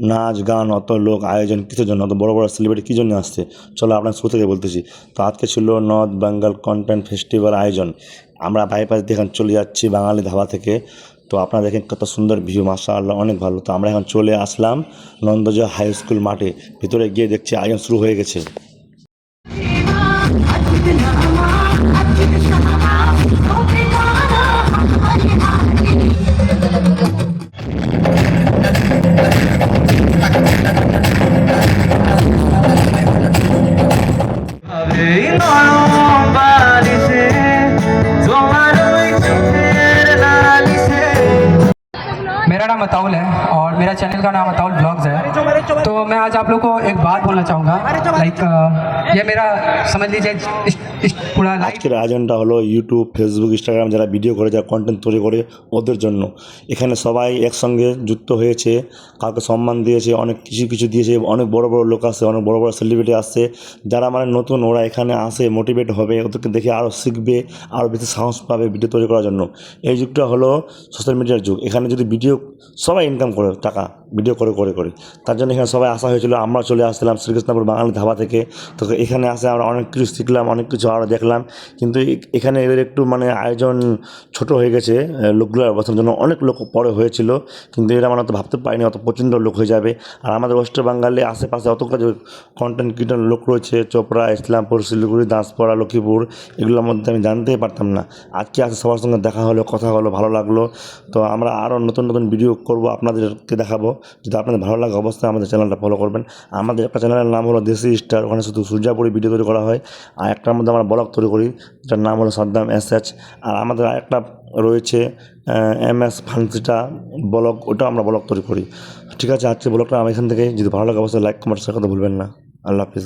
নাচ গান অত লোক আয়োজন কিসের জন্য, অত বড় বড় সেলিব্রিটি কী জন্য আসছে? চলো আপনার শুরু থেকে বলতেছি। তো আজকে ছিল নর্থ বেঙ্গল কন্টেন্ট ফেস্টিভ্যাল আয়োজন। আমরা বাইপাস দিয়ে এখন চলে যাচ্ছি বাঙালি ধাবা থেকে। তো আপনারা দেখেন কত সুন্দর ভিউ, মাশাআল্লাহ অনেক ভালো। তো আমরা এখন চলে আসলাম নন্দজোয়া হাই স্কুল মাঠে। ভিতরে গিয়ে দেখছি আয়োজন শুরু হয়ে গেছে। मेरा नाम अताउल है और मेरा चैनल का नाम अताउल ब्लॉग्स है। तो मैं आज आप लोग को एक बात बोलना चाहूँगा, लाइक ये मेरा समझ लीजिए पूरा আজকের আয়োজনটা হলো ইউটিউব, ফেসবুক, ইনস্টাগ্রাম যারা ভিডিও করে, যারা কন্টেন্ট তৈরি করে ওদের জন্য। এখানে সবাই একসঙ্গে যুক্ত হয়েছে, কাউকে সম্মান দিয়েছে, অনেক কিছু দিয়েছে। অনেক বড় বড় লোক আসছে, অনেক বড় বড় সেলিব্রিটি আসছে। যারা মানে নতুন, ওরা এখানে আসে মোটিভেট হবে, ওদেরকে দেখে আরও শিখবে, আরও বেশি সাহস পাবে ভিডিও তৈরি করার জন্য। এই যুগটা হলো সোশ্যাল মিডিয়ার যুগ। এখানে যদি ভিডিও সবাই ইনকাম করে টাকা ভিডিও করে করে করে, তার জন্য এখানে সবাই আসা হয়েছিল। আমরা চলে আসছিলাম শ্রীকৃষ্ণপুর বাঙালি ধাবা থেকে। তো এখানে আসে আমরা অনেক কিছু শিখলাম, অনেক কিছু আরও দেখলাম। কিন্তু এখানে এদের একটু মানে আয়োজন ছোট হয়ে গেছে লোকগুলো বসার জন্য। অনেক লোক পরে হয়েছিল, কিন্তু এরা মানে অত ভাবতে পারিনি অত প্রচণ্ড লোক হয়ে যাবে। আর আমাদের ওয়েস্ট বেঙ্গলে আশেপাশে অত কাজ কন্টেন্ট ক্রিয়েটর লোক রয়েছে, চোপড়া, ইসলামপুর, শিলিগুড়ি, দাসপাড়া, লক্ষ্মীপুর, এগুলোর মধ্যে আমি জানতেই পারতাম না। আজকে আসে সবার সঙ্গে দেখা হলো, কথা হলো, ভালো লাগলো। তো আমরা আরও নতুন নতুন ভিডিও করব, আপনাদেরকে দেখাবো। যদি আপনাদের ভালো লাগে অবশ্যই আমাদের চ্যানেলটা ফলো করবেন। আমাদের একটা চ্যানেলের নাম হলো দেশি স্টার, ওখানে শুধু সূর্যাপুরি ভিডিও তৈরি করা হয়। আর একটার মধ্যে আমরা ব্লগ তৈরি করি, যার নাম হলো সাদ্দাম এসএচ। আর আমাদের আরেকটা রয়েছে MS ফান্সিটা ব্লগ, ওটাও আমরা ব্লগ তৈরি করি। ঠিক আছে, আজকে ব্লগটা আমি এখান থেকে, যদি ভালো লাগে অবশ্যই লাইক কমেন্ট শেয়ার করতে ভুলবেন না। আল্লাহ হাফিজ।